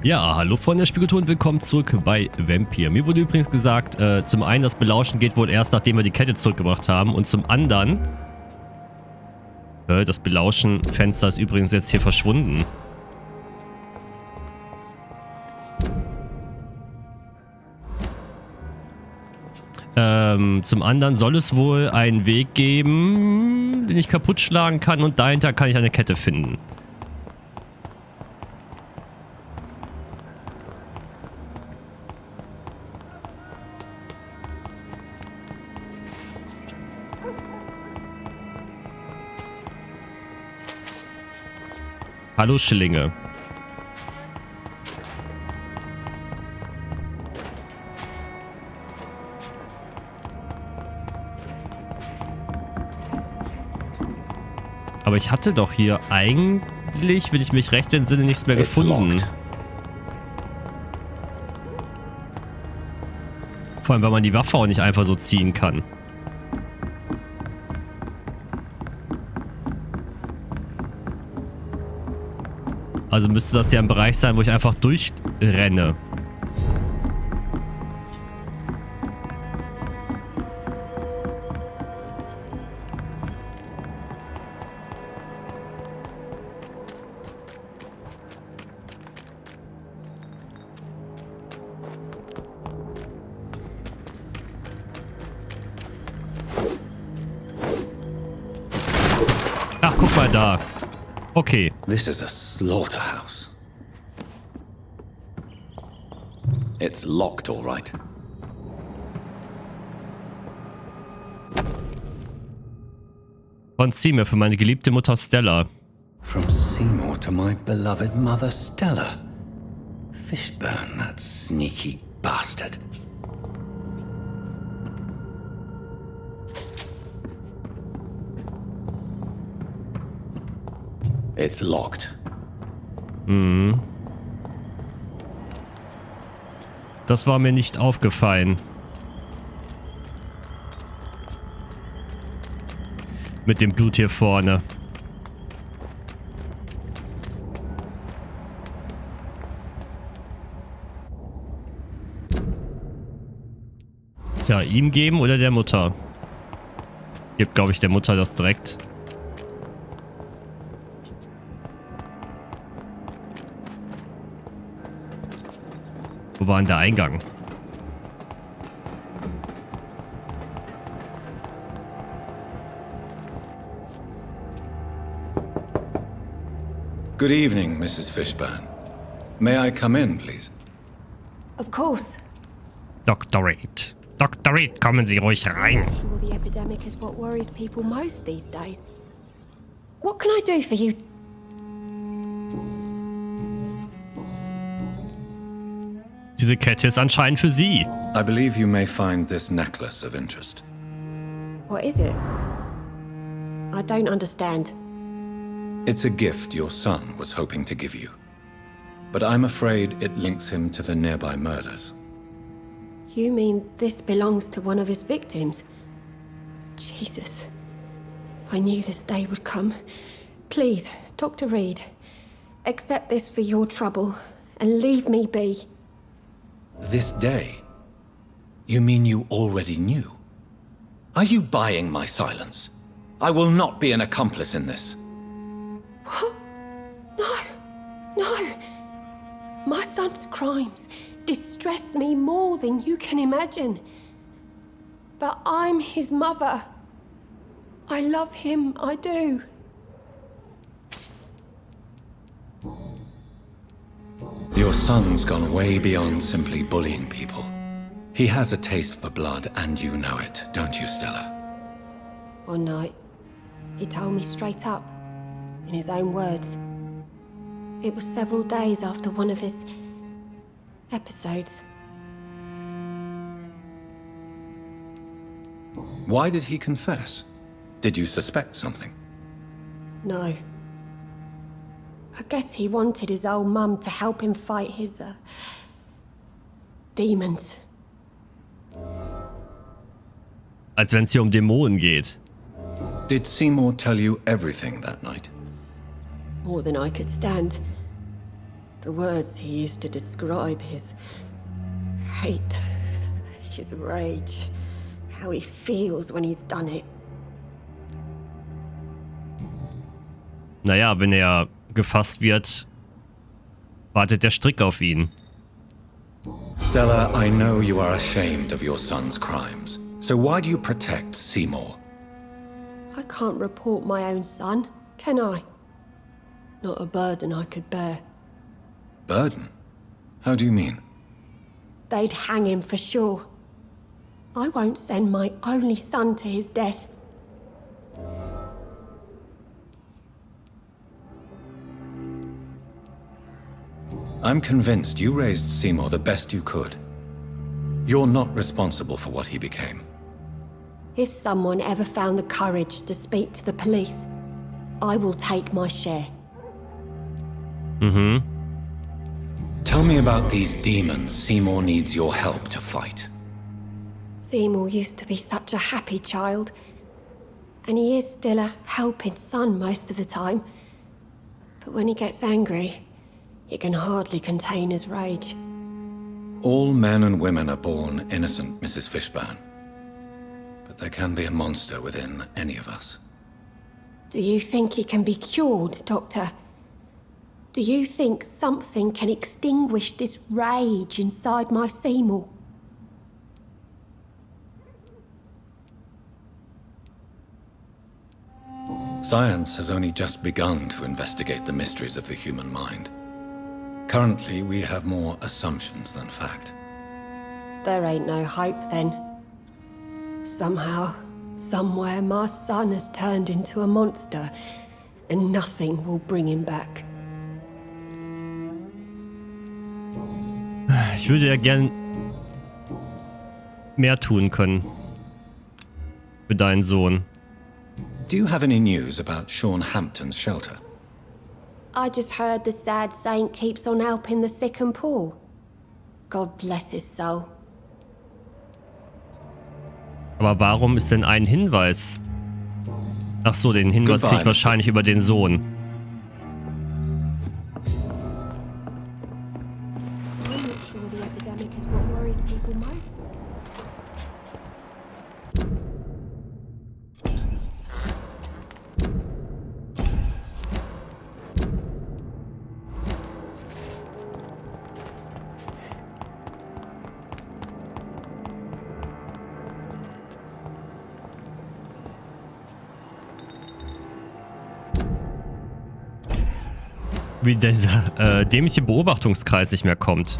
Ja, hallo Freunde der Spielkultur und willkommen zurück bei Vampyr. Mir wurde übrigens gesagt, zum einen das Belauschen geht wohl erst, nachdem wir die Kette zurückgebracht haben und zum anderen, das Belauschen-Fenster ist übrigens jetzt hier verschwunden. Zum anderen soll es wohl einen Weg geben, den ich kaputt schlagen kann und dahinter kann ich eine Kette finden. Hallo Schillinge. Aber ich hatte doch hier eigentlich, wenn ich mich recht entsinne, nichts mehr gefunden. Vor allem, weil man die Waffe auch nicht einfach so ziehen kann. Also müsste das ja ein Bereich sein, wo ich einfach durchrenne. Ach, guck mal da. Okay. This is a slaughterhouse. It's locked, all right. Von Seymour für meine geliebte Mutter Stella. From Seymour to my beloved mother Stella. Fishburne, that sneaky bastard. It's locked. Das war mir nicht aufgefallen. Mit dem Blut hier vorne. Tja, ihm geben oder der Mutter? Gibt, glaube ich, der Mutter das direkt. Wo war denn der Eingang? Good evening, Mrs. Fishburne. May I come in, please? Of course. Dr. Reed. Dr. Reed, kommen Sie ruhig rein. I'm sure the epidemic is what worries people most these days. What can I do for you? Diese Kette ist anscheinend für Sie. I believe you may find this necklace of interest. What is it? I don't understand. It's a gift your son was hoping to give you. But I'm afraid it links him to the nearby murders. You mean this belongs to one of his victims? Jesus. I knew this day would come. Please, Dr. Reed, accept this for your trouble and leave me be. This day? You mean you already knew? Are you buying my silence? I will not be an accomplice in this. What? No. My son's crimes distress me more than you can imagine. But I'm his mother. I love him, I do. Your son's gone way beyond simply bullying people. He has a taste for blood, and you know it, don't you, Stella? One night, he told me straight up, in his own words. It was several days after one of his episodes. Why did he confess? Did you suspect something? No. I guess he wanted his old mum to help him fight his, demons. Als wenn es hier um Dämonen geht. Did Seymour tell you everything that night? More than I could stand. The words he used to describe his hate, his rage, how he feels when he's done it. Naja, wenn er gefasst wird, wartet der Strick auf ihn. Stella, I know you are ashamed of your son's crimes. So why do you protect Seymour? I can't report my own son, can I? Not a burden I could bear. Burden? How do you mean? They'd hang him for sure. I won't send my only son to his death. I'm convinced you raised Seymour the best you could. You're not responsible for what he became. If someone ever found the courage to speak to the police, I will take my share. Tell me about these demons Seymour needs your help to fight. Seymour used to be such a happy child, and he is still a helping son most of the time. But when he gets angry, he can hardly contain his rage. All men and women are born innocent, Mrs. Fishburne. But there can be a monster within any of us. Do you think he can be cured, Doctor? Do you think something can extinguish this rage inside my Seymour? Science has only just begun to investigate the mysteries of the human mind. Currently, we have more assumptions than fact. There ain't no hope then. Somehow, somewhere, my son has turned into a monster, and nothing will bring him back. Ich würde ja gern mehr tun können für deinen Sohn. Do you have any news about Sean Hampton's shelter? I just heard the sad saint keeps on helping the sick and poor. God bless his soul. Aber warum ist denn ein Hinweis? Ach so, den Hinweis krieg ich wahrscheinlich über den Sohn. I'm not sure the epidemic is what worries people most. Wie dieser dämliche Beobachtungskreis nicht mehr kommt.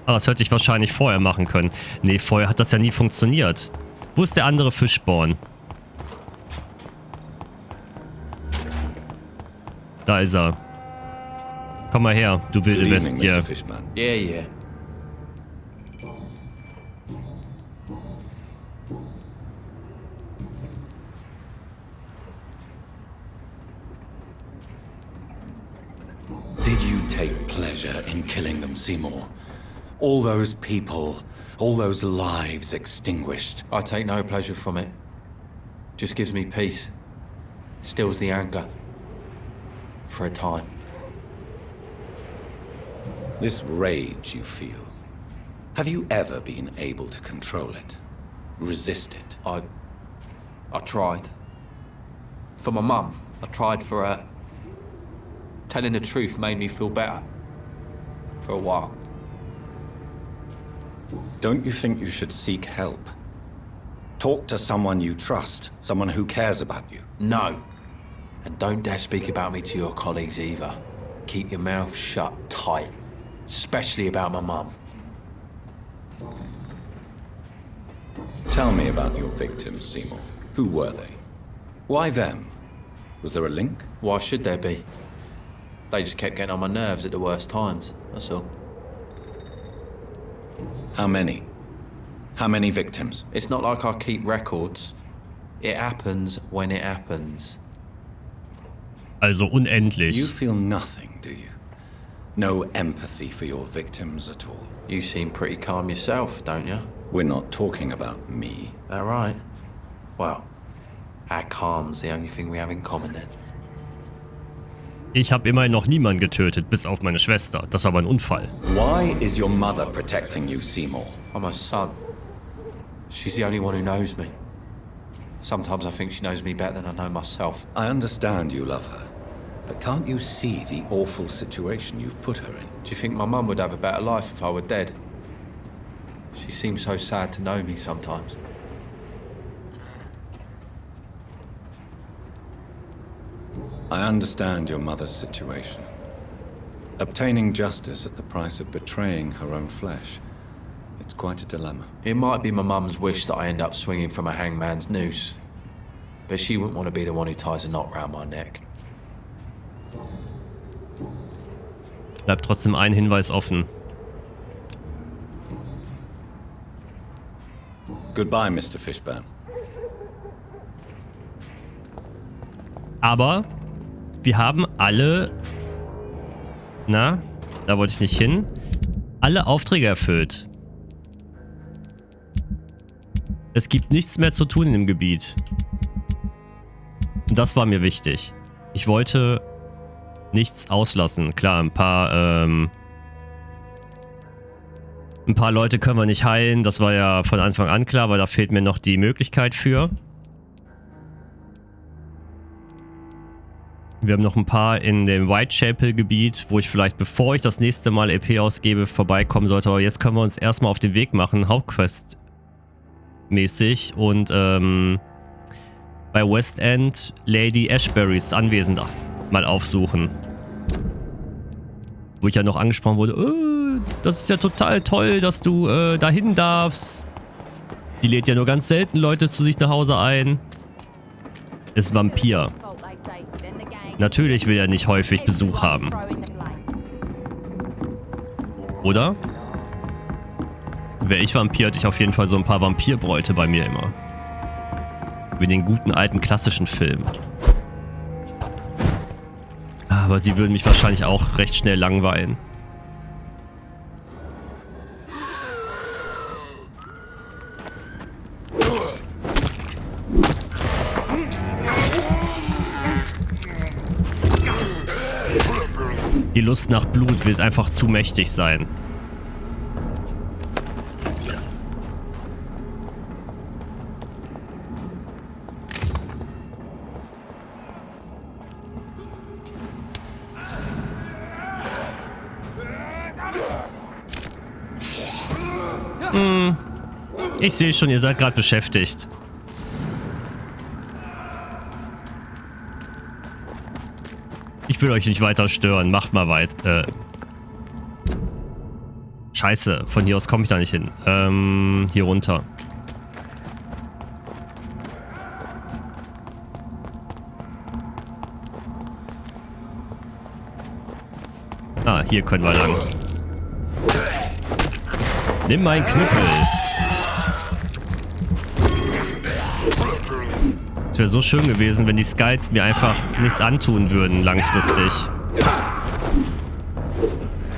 Aber das hätte ich wahrscheinlich vorher machen können. Nee, vorher hat das ja nie funktioniert. Wo ist der andere Fischborn? Da ist er. Komm mal her, du wilde Bestie. Mr. Fishburne. Yeah. Did you take pleasure in killing them, Seymour? All those people, all those lives extinguished. I take no pleasure from it. Just gives me peace. Stills the anger. For a time. This rage you feel, have you ever been able to control it? Resist it? I tried. For my mum. I tried for her. Telling the truth made me feel better. For a while. Don't you think you should seek help? Talk to someone you trust, someone who cares about you. No. And don't dare speak about me to your colleagues either. Keep your mouth shut tight. Especially about my mum. Tell me about your victims, Seymour. Who were they? Why them? Was there a link? Why should there be? They just kept getting on my nerves at the worst times, that's all. How many? How many victims? It's not like I keep records. It happens when it happens. Also unendlich. You feel nothing, do you? No empathy for your victims at all? You seem pretty calm yourself, don't you? We're not talking about me. That right? Well, our calm's the only thing we have in common then. Ich habe immerhin noch niemanden getötet, bis auf meine Schwester. Das war aber ein Unfall. Why is your mother protecting you, Seymour? I'm her son. She's the only one who knows me. Sometimes I think she knows me better than I know myself. I understand you love her, but can't you see the awful situation you've put her in? Do you think my mum would have a better life if I were dead? She seems so sad to know me sometimes. I understand your mother's situation. Obtaining justice at the price of betraying her own flesh. It's quite a dilemma. It might be my mum's wish that I end up swinging from a hangman's noose. But she wouldn't want to be the one who ties a knot round my neck. Bleibt trotzdem ein Hinweis offen. Goodbye, Mr. Fishburne. Aber wir haben alle... Na, da wollte ich nicht hin. Alle Aufträge erfüllt. Es gibt nichts mehr zu tun in dem Gebiet. Und das war mir wichtig. Ich wollte nichts auslassen. Klar, ein paar Leute können wir nicht heilen. Das war ja von Anfang an klar, weil da fehlt mir noch die Möglichkeit für. Wir haben noch ein paar in dem Whitechapel-Gebiet, wo ich vielleicht, bevor ich das nächste Mal EP ausgebe, vorbeikommen sollte. Aber jetzt können wir uns erstmal auf den Weg machen, Hauptquest-mäßig. Und bei West End Lady Ashburys Anwesen mal aufsuchen. Wo ich ja noch angesprochen wurde, das ist ja total toll, dass du dahin darfst. Die lädt ja nur ganz selten Leute zu sich nach Hause ein. Ist Vampir. Natürlich will er nicht häufig Besuch haben. Oder? Wäre ich Vampir, hätte ich auf jeden Fall so ein paar Vampirbräute bei mir immer. Wie den guten alten klassischen Film. Aber sie würden mich wahrscheinlich auch recht schnell langweilen. Die Lust nach Blut wird einfach zu mächtig sein. Ich sehe schon, ihr seid gerade beschäftigt. Ich will euch nicht weiter stören. Macht mal weit. Scheiße, von hier aus komme ich da nicht hin. Hier runter. Ah, hier können wir lang. Nimm meinen Knüppel. Es wäre so schön gewesen, wenn die Skites mir einfach nichts antun würden, langfristig.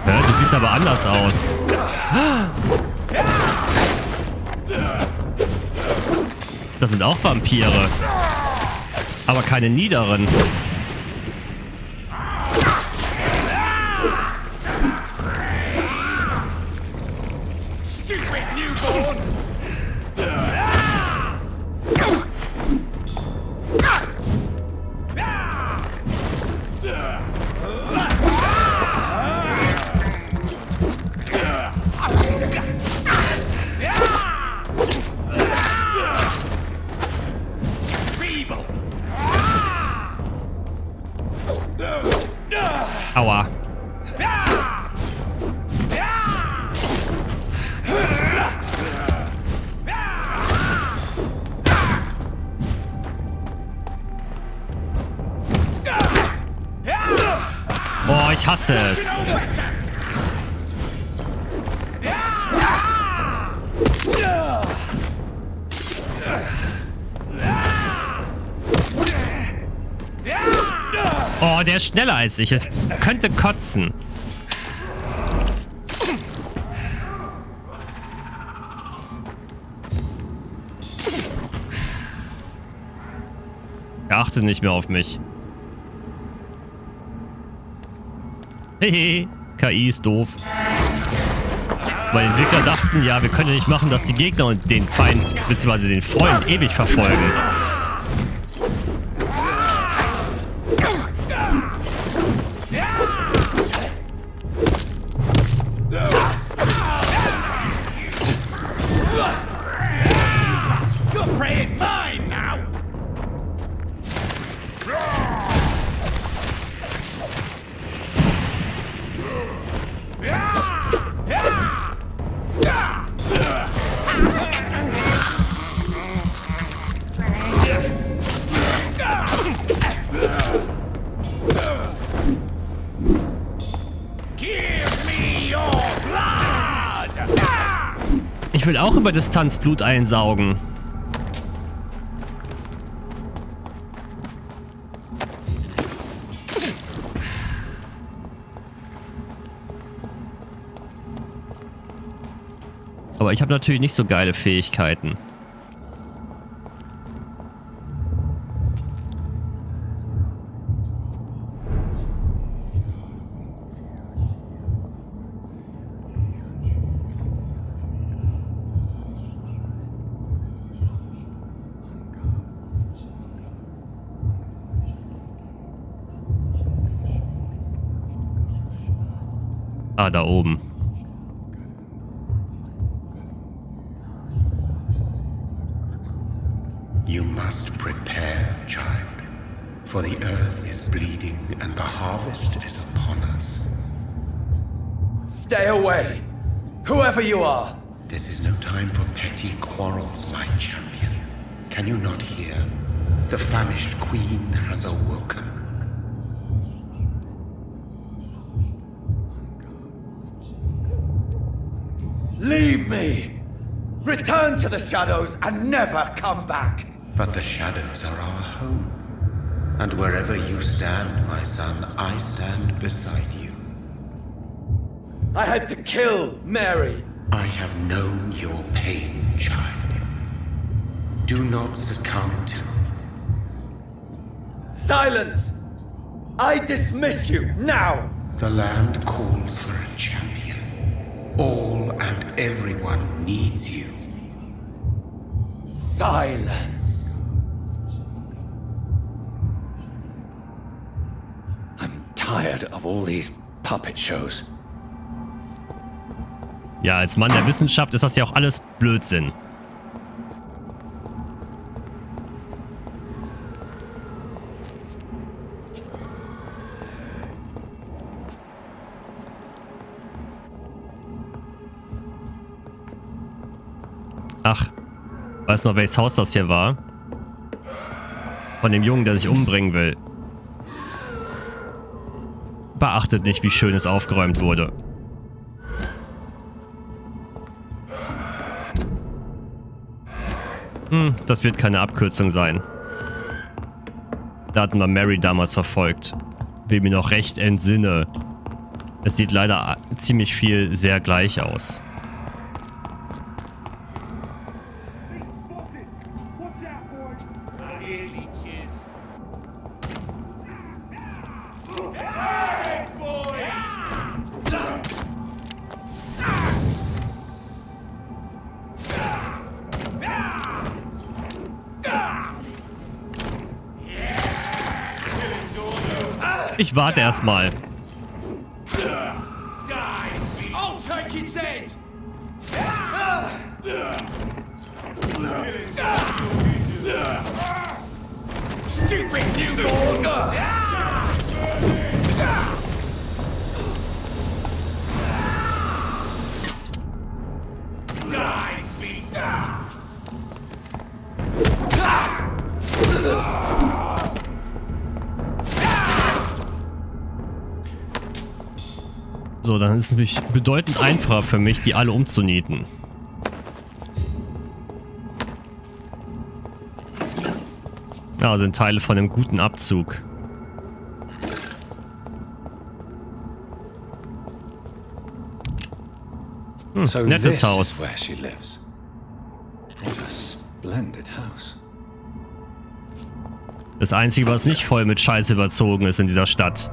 Ja, du siehst aber anders aus. Das sind auch Vampire. Aber keine niederen. Aua. Oh, ich hasse es. Oh, der ist schneller als ich. Es könnte kotzen. Er achtet nicht mehr auf mich. Hehe, KI ist doof. Weil die Entwickler dachten, ja, wir können ja nicht machen, dass die Gegner und den Feind, beziehungsweise den Freund, ewig verfolgen. Ich will auch über Distanz Blut einsaugen. Aber ich habe natürlich nicht so geile Fähigkeiten. Ah, da oben. You must prepare, child, for the earth is bleeding and the harvest is upon us. Stay away, whoever you are. This is no time for petty quarrels, my champion. Can you not hear? The famished queen has awoken. Leave me! Return to the shadows and never come back! But the shadows are our home. And wherever you stand, my son, I stand beside you. I had to kill Mary. I have known your pain, child. Do not succumb to it. Silence! I dismiss you now! The land calls for a champion. All and everyone needs you. Silence! I'm tired of all these puppet shows. Ja, als Mann der Wissenschaft ist das ja auch alles Blödsinn. Ach, weißt du noch, welches Haus das hier war? Von dem Jungen, der sich umbringen will. Beachtet nicht, wie schön es aufgeräumt wurde. Das wird keine Abkürzung sein. Da hatten wir Mary damals verfolgt. Will mir noch recht entsinne. Es sieht leider ziemlich viel sehr gleich aus. Ich warte erstmal. So, dann ist es nämlich bedeutend einfacher für mich, die alle umzunieten. Ja, sind Teile von einem guten Abzug. Nettes Haus. Where she lives. What a splendid house. Das Einzige, was nicht voll mit Scheiße überzogen ist in dieser Stadt.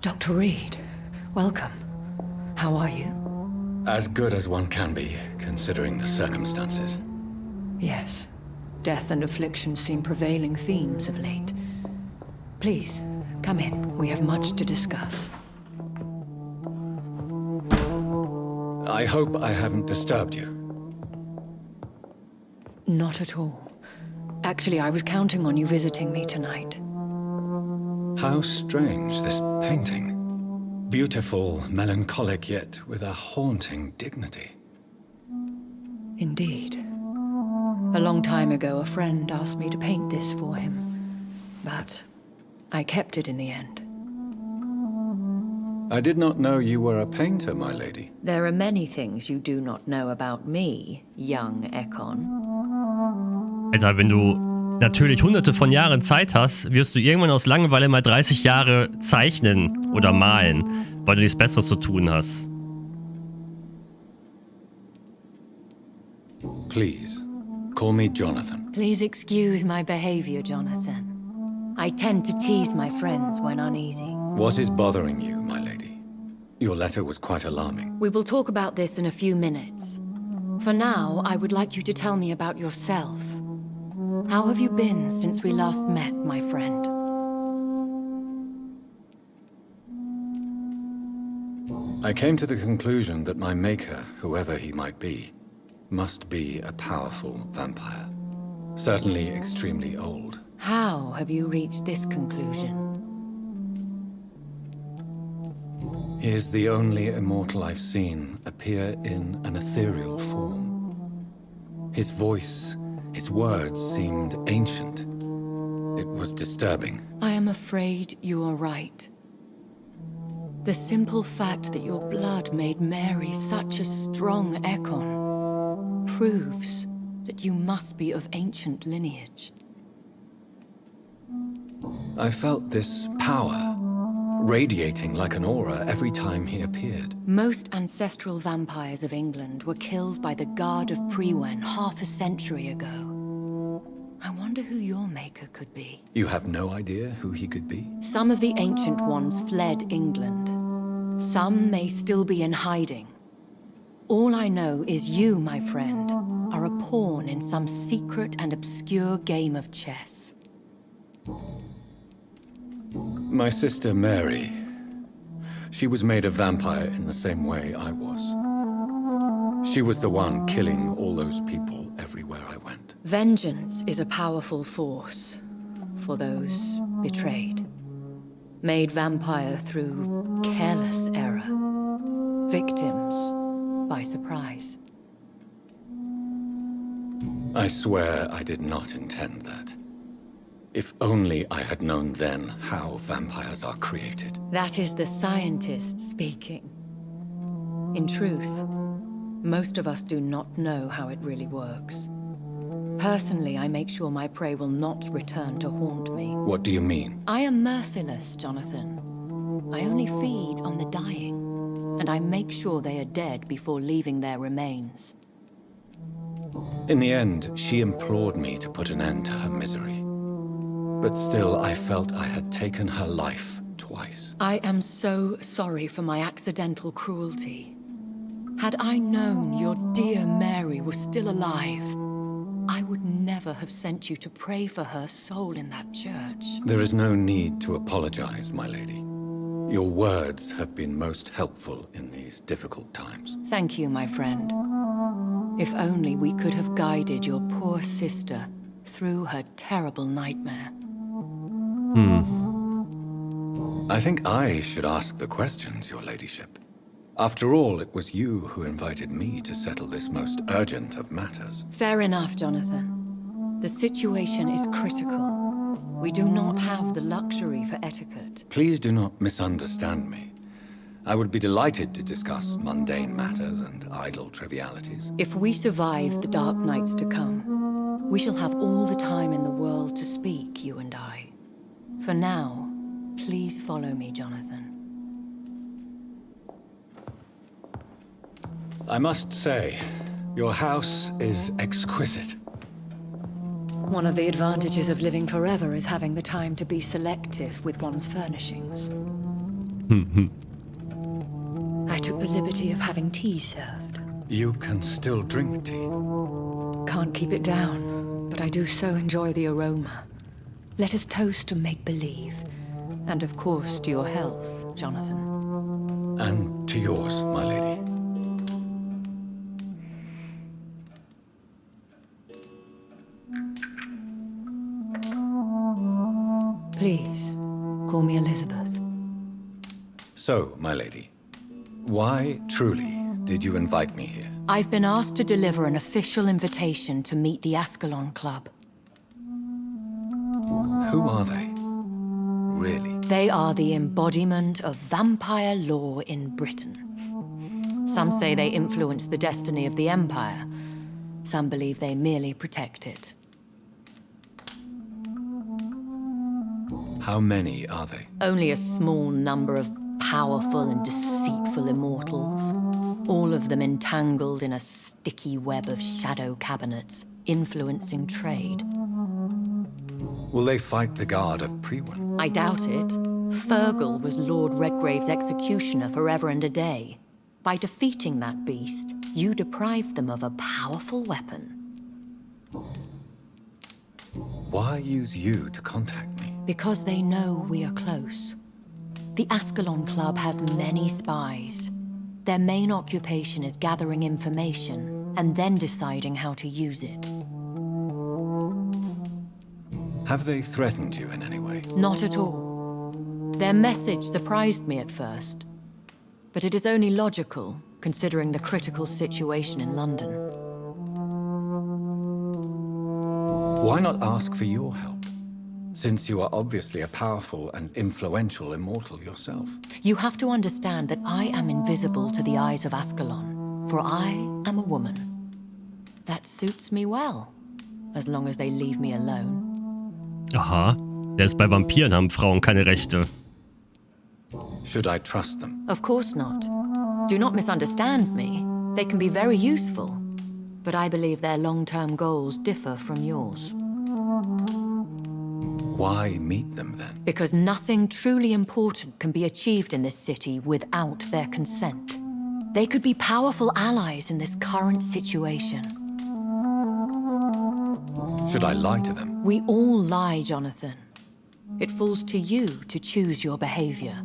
Dr. Reed, welcome. How are you? As good as one can be, considering the circumstances. Yes. Death and affliction seem prevailing themes of late. Please, come in. We have much to discuss. I hope I haven't disturbed you. Not at all. Actually, I was counting on you visiting me tonight. How strange, this painting. Beautiful, melancholic, yet with a haunting dignity. Indeed. A long time ago, a friend asked me to paint this for him. But I kept it in the end. I did not know you were a painter, my lady. There are many things you do not know about me, young Ekon. Alter, wenn du natürlich hunderte von Jahren Zeit hast, wirst du irgendwann aus Langeweile mal 30 Jahre zeichnen oder malen, weil du nichts Besseres zu tun hast. Please, call me Jonathan. Please excuse my behavior, Jonathan. I tend to tease my friends when uneasy. What is bothering you, my lady? Your letter was quite alarming. We will talk about this in a few minutes. For now, I would like you to tell me about yourself. How have you been since we last met, my friend? I came to the conclusion that my maker, whoever he might be, must be a powerful vampire. Certainly extremely old. How have you reached this conclusion? He is the only immortal I've seen appear in an ethereal form. His voice, his words seemed ancient. It was disturbing. I am afraid you are right. The simple fact that your blood made Mary such a strong Ekon proves that you must be of ancient lineage. I felt this power, radiating like an aura every time he appeared. Most ancestral vampires of England were killed by the Guard of Priwen half a century ago. I wonder who your maker could be. You have no idea who he could be? Some of the ancient ones fled England. Some may still be in hiding. All I know is you, my friend, are a pawn in some secret and obscure game of chess. My sister Mary. She was made a vampire in the same way I was. She was the one killing all those people everywhere I went. Vengeance is a powerful force for those betrayed. Made vampire through careless error. Victims by surprise. I swear I did not intend that. If only I had known then how vampires are created. That is the scientist speaking. In truth, most of us do not know how it really works. Personally, I make sure my prey will not return to haunt me. What do you mean? I am merciless, Jonathan. I only feed on the dying, and I make sure they are dead before leaving their remains. In the end, she implored me to put an end to her misery. But still, I felt I had taken her life twice. I am so sorry for my accidental cruelty. Had I known your dear Mary was still alive, I would never have sent you to pray for her soul in that church. There is no need to apologize, my lady. Your words have been most helpful in these difficult times. Thank you, my friend. If only we could have guided your poor sister through her terrible nightmare. I think I should ask the questions, your ladyship. After all, it was you who invited me to settle this most urgent of matters. Fair enough, Jonathan. The situation is critical. We do not have the luxury for etiquette. Please do not misunderstand me. I would be delighted to discuss mundane matters and idle trivialities. If we survive the dark nights to come, we shall have all the time in the world to speak, you and I. For now, please follow me, Jonathan. I must say, Your house is exquisite. One of the advantages of living forever is having the time to be selective with one's furnishings. I took the liberty of having tea served. You can still drink tea. Can't keep it down, but I do so enjoy the aroma. Let us toast to make-believe. And of course to your health, Jonathan. And to yours, my lady. Please, call me Elizabeth. So, my lady, why truly did you invite me here? I've been asked to deliver an official invitation to meet the Ascalon Club. Who are they? Really? They are the embodiment of vampire law in Britain. Some say they influence the destiny of the Empire. Some believe they merely protect it. How many are they? Only a small number of powerful and deceitful immortals. All of them entangled in a sticky web of shadow cabinets, influencing trade. Will they fight the guard of Priwen? I doubt it. Fergal was Lord Redgrave's executioner forever and a day. By defeating that beast, you deprived them of a powerful weapon. Why use you to contact me? Because they know we are close. The Ascalon Club has many spies. Their main occupation is gathering information and then deciding how to use it. Have they threatened you in any way? Not at all. Their message surprised me at first. But it is only logical, considering the critical situation in London. Why not ask for your help? Since you are obviously a powerful and influential immortal yourself. You have to understand that I am invisible to the eyes of Ascalon, for I am a woman. That suits me well, as long as they leave me alone. Aha. Selbst bei Vampiren haben Frauen keine Rechte. Should I trust them? Of course not. Do not misunderstand me. They can be very useful, but I believe their long-term goals differ from yours. Why meet them then? Because nothing truly important can be achieved in this city without their consent. They could be powerful allies in this current situation. Should I lie to them? We all lie, Jonathan. It falls to you to choose your behavior.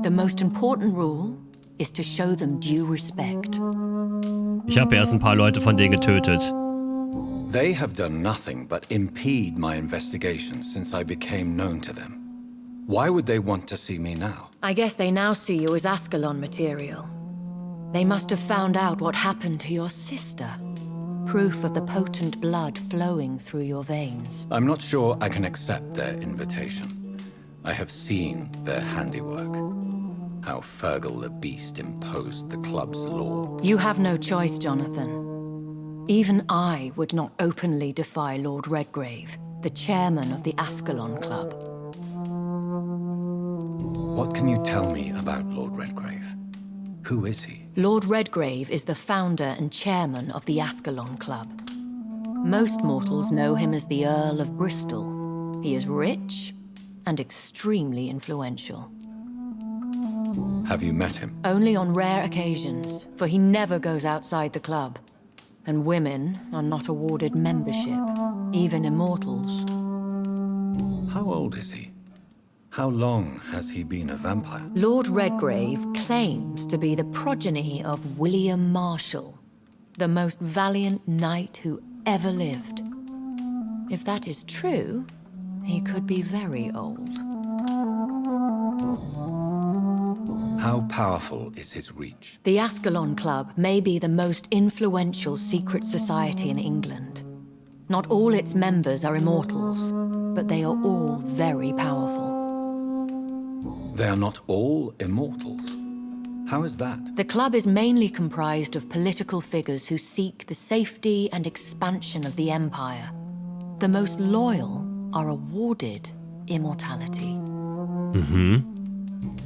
The most important rule is to show them due respect. Ich habe erst ein paar Leute von denen getötet. They have done nothing but impede my investigation since I became known to them. Why would they want to see me now? I guess they now see you as Ascalon material. They must have found out what happened to your sister. Proof of the potent blood flowing through your veins. I'm not sure I can accept their invitation. I have seen their handiwork. How Fergal the Beast imposed the club's law. You have no choice, Jonathan. Even I would not openly defy Lord Redgrave, the chairman of the Ascalon Club. What can you tell me about Lord Redgrave? Who is he? Lord Redgrave is the founder and chairman of the Ascalon Club. Most mortals know him as the Earl of Bristol. He is rich and extremely influential. Have you met him? Only on rare occasions, for he never goes outside the club. And women are not awarded membership, even immortals. How old is he? How long has he been a vampire? Lord Redgrave claims to be the progeny of William Marshall, the most valiant knight who ever lived. If that is true, he could be very old. How powerful is his reach? The Ascalon Club may be the most influential secret society in England. Not all its members are immortals, but they are all very powerful. They are not all immortals. How is that? The club is mainly comprised of political figures who seek the safety and expansion of the Empire. The most loyal are awarded immortality.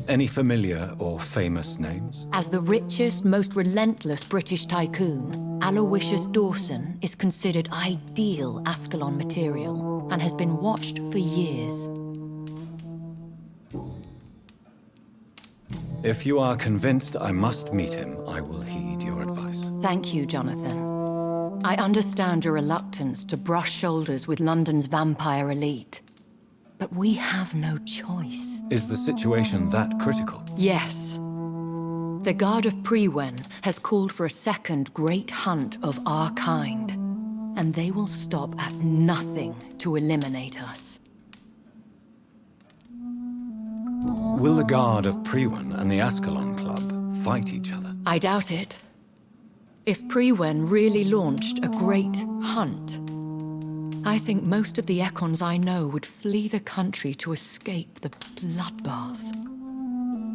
Any familiar or famous names? As the richest, most relentless British tycoon, Aloysius Dawson is considered ideal Ascalon material and has been watched for years. If you are convinced I must meet him, I will heed your advice. Thank you, Jonathan. I understand your reluctance to brush shoulders with London's vampire elite. But we have no choice. Is the situation that critical? Yes. The Guard of Prewen has called for a second great hunt of our kind, and they will stop at nothing to eliminate us. Will the Guard of Prewen and the Ascalon Club fight each other? I doubt it. If Prewen really launched a great hunt, I think most of the Ekons I know would flee the country to escape the bloodbath.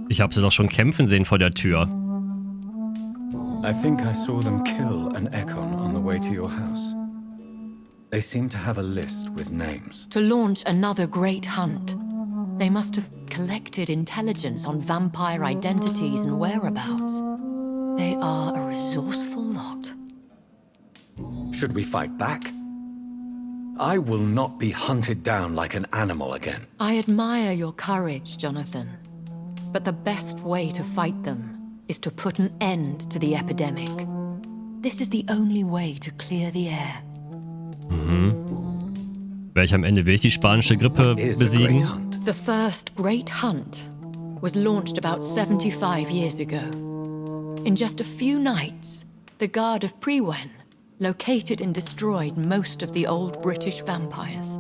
Ich habe sie doch schon kämpfen sehen vor der Tür. I think I saw them kill an Ekon on the way to your house. They seem to have a list with names. To launch another great hunt, they must have collected intelligence on vampire identities and whereabouts. They are a resourceful lot. Should we fight back? I will not be hunted down like an animal again. I admire your courage, Jonathan. But the best way to fight them is to put an end to the epidemic. This is the only way to clear the air. Am Ende will ich die spanische Grippe Is a great besiegen. hunt. The first great hunt was launched about 75 years ago. In just a few nights, the Guard of Prewen located and destroyed most of the old British vampires.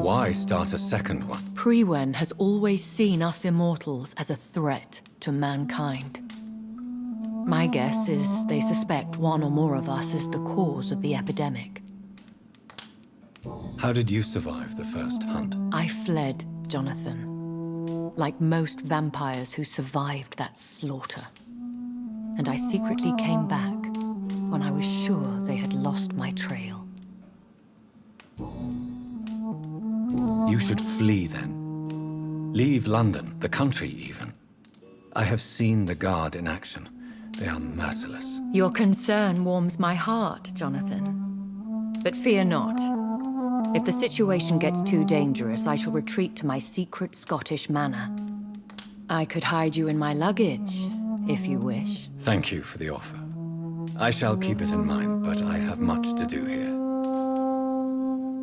Why start a second one? Prewen has always seen us immortals as a threat to mankind. My guess is they suspect one or more of us is the cause of the epidemic. How did you survive the first hunt? I fled, Jonathan, like most vampires who survived that slaughter. And I secretly came back when I was sure they had lost my trail. You should flee then. Leave London, the country even. I have seen the Guard in action. They are merciless. Your concern warms my heart, Jonathan. But fear not. If the situation gets too dangerous, I shall retreat to my secret Scottish manor. I could hide you in my luggage, if you wish. Thank you for the offer. I shall keep it in mind, but I have much to do here.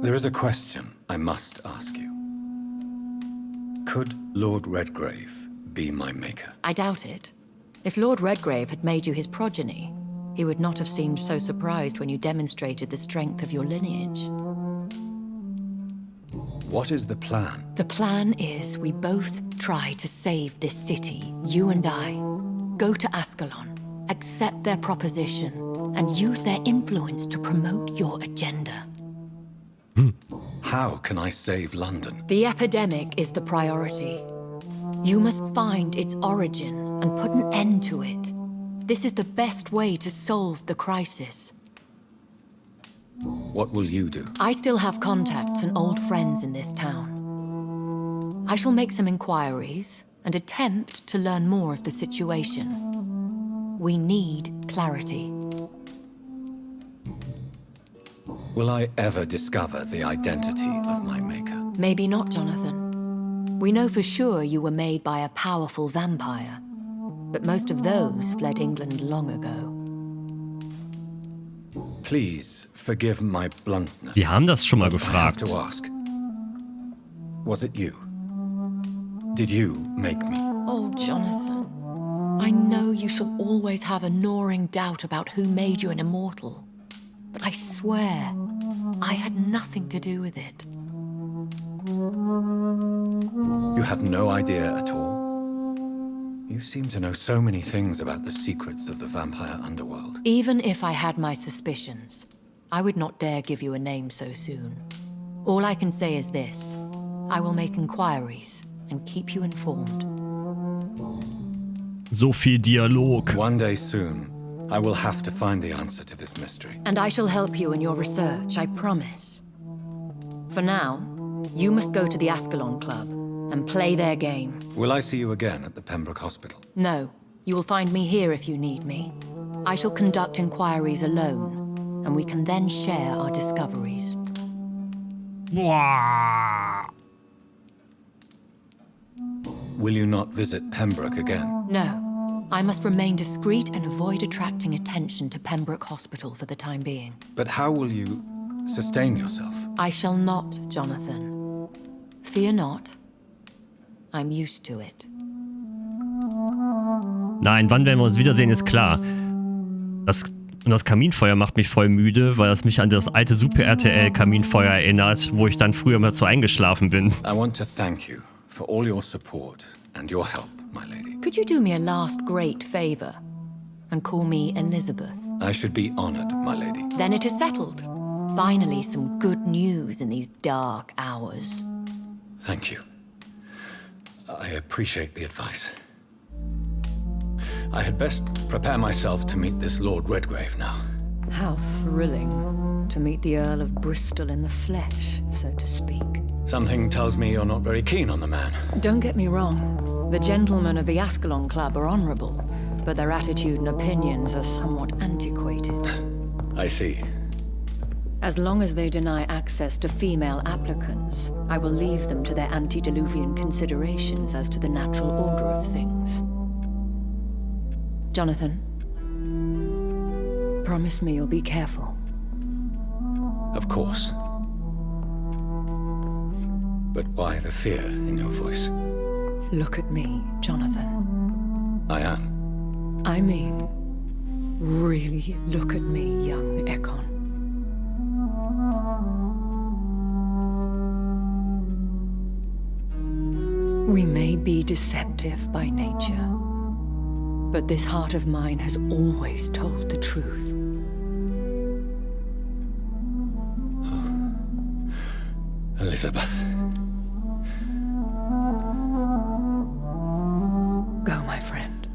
There is a question I must ask you. Could Lord Redgrave be my maker? I doubt it. If Lord Redgrave had made you his progeny, he would not have seemed so surprised when you demonstrated the strength of your lineage. What is the plan? The plan is we both try to save this city, you and I. Go to Ascalon, accept their proposition, and use their influence to promote your agenda. How can I save London? The epidemic is the priority. You must find its origin and put an end to it. This is the best way to solve the crisis. What will you do? I still have contacts and old friends in this town. I shall make some inquiries and attempt to learn more of the situation. We need clarity. Will I ever discover the identity of my maker? Maybe not, Jonathan. We know for sure you were made by a powerful vampire, but most of those fled England long ago. Please forgive my bluntness. Wir haben das schon mal but I have gefragt. to ask. Was it you? Did you make me? Oh, Jonathan. I know you shall always have a gnawing doubt about who made you an immortal. But I swear, I had nothing to do with it. You have no idea at all? You seem to know so many things about the secrets of the vampire underworld. Even if I had my suspicions, I would not dare give you a name so soon. All I can say is this. I will make inquiries and keep you informed. So viel Dialog. One day soon, I will have to find the answer to this mystery. And I shall help you in your research, I promise. For now, you must go to the Ascalon Club and play their game. Will I see you again at the Pembroke Hospital? No, you will find me here if you need me. I shall conduct inquiries alone, and we can then share our discoveries. Boah. Will you not visit Pembroke again? No. I must remain discreet and avoid attracting attention to Pembroke Hospital for the time being. But how will you sustain yourself? I shall not, Jonathan. Fear not. I'm used to it. Nein, wann werden wir uns wiedersehen, ist klar. Das Kaminfeuer macht mich voll müde, weil das mich an das alte Super-RTL-Kaminfeuer erinnert, wo ich dann früher mal so eingeschlafen bin. I want to thank you for all your support and your help, my lady. Could you do me a last great favor and call me Elizabeth? I should be honored, my lady. Then it is settled. Finally, some good news in these dark hours. Thank you. I appreciate the advice. I had best prepare myself to meet this Lord Redgrave now. How thrilling to meet the Earl of Bristol in the flesh, so to speak. Something tells me you're not very keen on the man. Don't get me wrong. The gentlemen of the Ascalon Club are honorable, but their attitude and opinions are somewhat antiquated. I see. As long as they deny access to female applicants, I will leave them to their antediluvian considerations as to the natural order of things. Jonathan, promise me you'll be careful. Of course. But why the fear in your voice? Look at me, Jonathan. I am. I mean, really look at me, young Ekon. We may be deceptive by nature, but this heart of mine has always told the truth. Elizabeth. Go, my friend.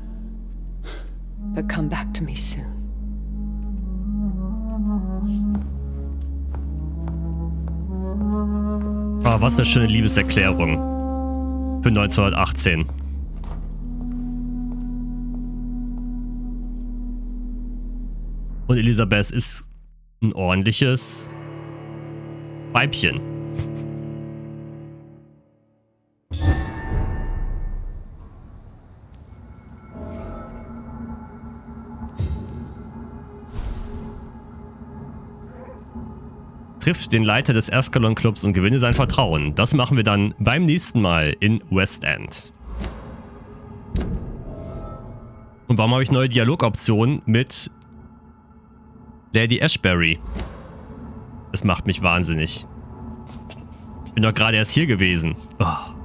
But come back to me soon. Oh, was eine schöne Liebeserklärung. Für 1918. Und Elisabeth ist ein ordentliches Weibchen. Triff den Leiter des Ascalon Clubs und gewinne sein Vertrauen. Das machen wir dann beim nächsten Mal in West End. Und warum habe ich neue Dialogoptionen mit Lady Ashbury? Das macht mich wahnsinnig. Ich bin doch gerade erst hier gewesen. Oh.